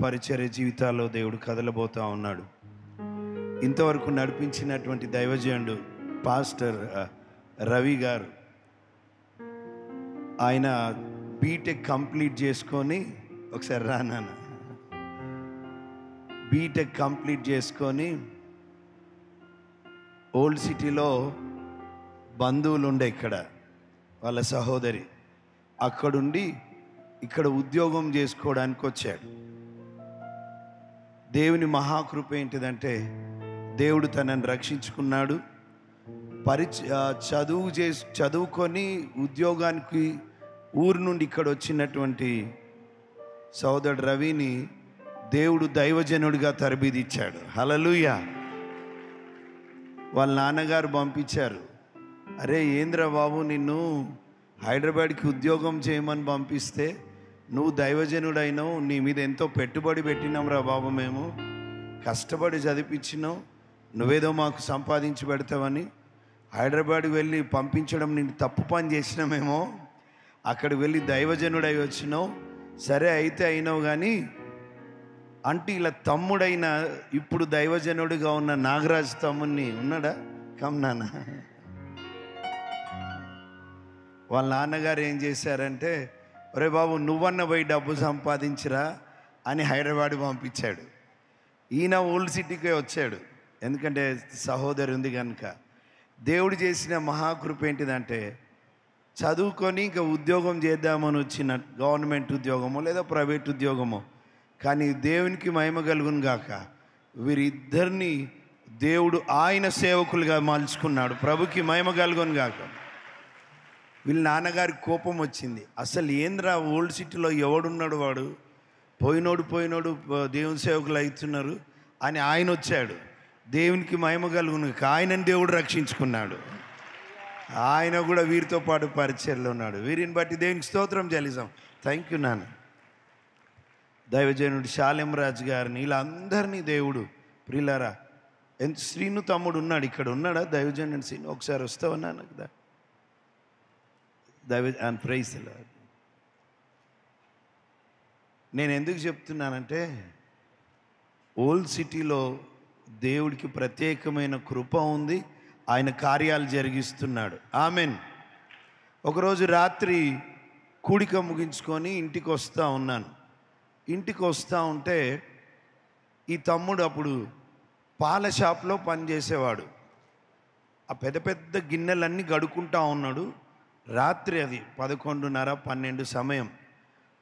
పరిచర్య జీవితాల్లో దేవుడు కదలబోతా ఉన్నాడు. ఇంతవరకు నడిపించినటువంటి దైవజనుడు పాస్టర్ రవి గారు, ఆయన బీటెక్ కంప్లీట్ చేసుకొని, ఒకసారి రానాన్న, బీటెక్ కంప్లీట్ చేసుకొని ఓల్డ్ సిటీలో బంధువులు ఉండే, ఇక్కడ వాళ్ళ సహోదరి, అక్కడుండి ఇక్కడ ఉద్యోగం చేసుకోవడానికి వచ్చాడు. దేవుని మహాకృప ఏంటిదంటే, దేవుడు తనని రక్షించుకున్నాడు. చదువుకొని ఉద్యోగానికి ఊరు నుండి ఇక్కడ వచ్చినటువంటి సోదరుడు రవిని దేవుడు దైవజనుడిగా తరబిదిచ్చాడు. హల్లెలూయా. వాళ్ళ నాన్నగారు పంపించారు, అరే ఏంద్ర బాబు, నిన్ను హైదరాబాద్కి ఉద్యోగం చేయమని పంపిస్తే నువ్వు దైవజనుడైనావు, నీ మీద ఎంతో పెట్టుబడి పెట్టినాం రా బాబు, మేము కష్టపడి చదివించినావు, నువ్వేదో మాకు సంపాదించి పెడతావని హైదరాబాద్కి వెళ్ళి పంపించడం నేను తప్పు పని చేసినామేమో, అక్కడికి వెళ్ళి దైవజనుడై వచ్చినావు, సరే అయితే అయినావు కానీ అంటే ఇలా తమ్ముడైన ఇప్పుడు దైవజనుడిగా ఉన్న నాగరాజు తమ్ముడిని ఉన్నాడా, కమ్నానా, వాళ్ళ నాన్నగారు ఏం చేశారంటే, ఒరే బాబు నువ్వన్న పోయి డబ్బు సంపాదించిరా అని హైదరాబాద్ పంపించాడు. ఈయన ఓల్డ్ సిటీకే వచ్చాడు, ఎందుకంటే సహోదరి ఉంది కనుక. దేవుడు చేసిన మహాకృప ఏంటిదంటే, చదువుకొని ఇంకా ఉద్యోగం చేద్దామని వచ్చిన గవర్నమెంట్ ఉద్యోగమో లేదా ప్రైవేట్ ఉద్యోగమో, కానీ దేవునికి మహిమ కలుగును గాక, వీరిద్దరిని దేవుడు ఆయన సేవకులుగా మలుచుకున్నాడు. ప్రభుకి మహిమ కలుగును గాక. వీళ్ళ నాన్నగారికి కోపం వచ్చింది, అసలు ఏంద్రా ఓల్డ్ సిటీలో ఎవడున్నాడు, వాడు పోయినోడు దేవుని సేవకులు అవుతున్నారు అని ఆయన వచ్చాడు. దేవునికి మహిమ కలుగును, ఆయనని దేవుడు రక్షించుకున్నాడు. ఆయన కూడా వీరితో పాటు పరిచర్లో ఉన్నాడు. వీరిని బట్టి దేవునికి స్తోత్రం చెల్లిస్తాం. థ్యాంక్ యూ నాన్న. దైవజనుడు శాలెం రాజు గారిని, వీళ్ళందరినీ దేవుడు, ప్రియులారా, శ్రీను తమ్ముడు ఉన్నాడు, ఇక్కడ ఉన్నాడా దైవజనుడు శ్రీను, ఒకసారి వస్తావన్నా కదా ప్రైజ్. నేను ఎందుకు చెప్తున్నానంటే, ఓల్డ్ సిటీలో దేవుడికి ప్రత్యేకమైన కృప ఉంది, ఆయన కార్యాలు జరిగిస్తున్నాడు. ఆమెన్. ఒకరోజు రాత్రి కూడిక ముగించుకొని ఇంటికి వస్తూ ఉన్నాను. ఇంటికి వస్తూ ఉంటే ఈ తమ్ముడు అప్పుడు పాల షాప్లో పనిచేసేవాడు. ఆ పెద్ద పెద్ద గిన్నెలన్నీ గడుకుంటా ఉన్నాడు. రాత్రి అది 11:30, 12 సమయం.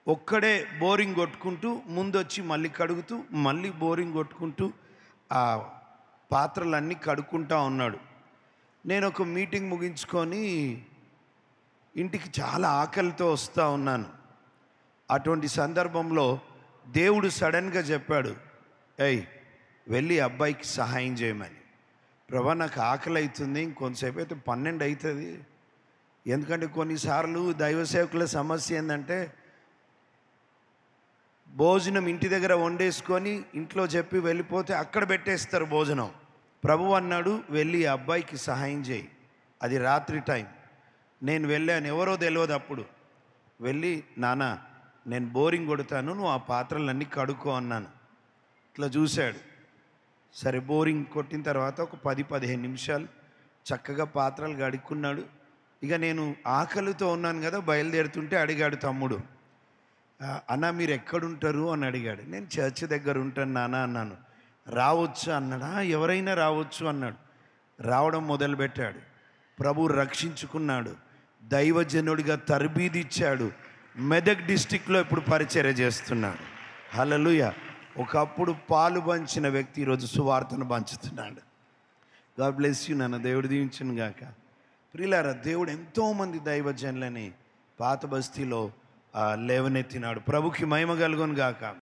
ఒక్కడే బోరింగ్ కొట్టుకుంటూ ముందొచ్చి మళ్ళీ కడుగుతూ మళ్ళీ బోరింగ్ కొట్టుకుంటూ ఆ పాత్రలన్నీ కడుక్కుంటా ఉన్నాడు. నేను ఒక మీటింగ్ ముగించుకొని ఇంటికి చాలా ఆకలితో వస్తూ ఉన్నాను. అటువంటి సందర్భంలో దేవుడు సడన్గా చెప్పాడు, ఏయ్ వెళ్ళి అబ్బాయికి సహాయం చేయమని. ప్రభా నాకు ఆకలి అవుతుంది, ఇంకొంతసేపు అయితే 12 అవుతుంది. ఎందుకంటే కొన్నిసార్లు దైవ సేవకుల సమస్య ఏంటంటే, భోజనం ఇంటి దగ్గర వండేసుకొని ఇంట్లో చెప్పి వెళ్ళిపోతే అక్కడ పెట్టేస్తారు భోజనం. ప్రభు అన్నాడు, వెళ్ళి అబ్బాయికి సహాయం చేయి. అది రాత్రి టైం. నేను వెళ్ళాను, ఎవరో తెలియదు. అప్పుడు వెళ్ళి, నాన్న నేను బోరింగ్ కొడతాను, నువ్వు ఆ పాత్రలన్నీ కడుక్కో అన్నాను. ఇట్లా చూశాడు. సరే బోరింగ్ కొట్టిన తర్వాత ఒక 10-15 నిమిషాలు చక్కగా పాత్రలు కడుక్కున్నాడు. ఇక నేను ఆకలితో ఉన్నాను కదా, బయలుదేరుతుంటే అడిగాడు తమ్ముడు, అన్న మీరు ఎక్కడుంటారు అని అడిగాడు. నేను చర్చ్ దగ్గర ఉంటాను నాన్న అన్నాను. రావచ్చు అన్నాడా, ఎవరైనా రావచ్చు అన్నాడు. రావడం మొదలుపెట్టాడు. ప్రభు రక్షించుకున్నాడు, దైవజనుడిగా తరబీదిచ్చాడు. మెదక్ డిస్టిక్లో ఇప్పుడు పరిచర్య చేస్తున్నాడు. హల్లెలూయా. ఒకప్పుడు పాలు పంచిన వ్యక్తి ఈరోజు సువార్తను పంచుతున్నాడు. గాడ్ బ్లెస్ యూ నాన్న, దేవుడు దీవించును గాక. ప్రియులారా, దేవుడు ఎంతోమంది దైవజనులని పాత బస్తీలో లేవనెత్తినాడు. ప్రభుకి మహిమ కలుగును గాక.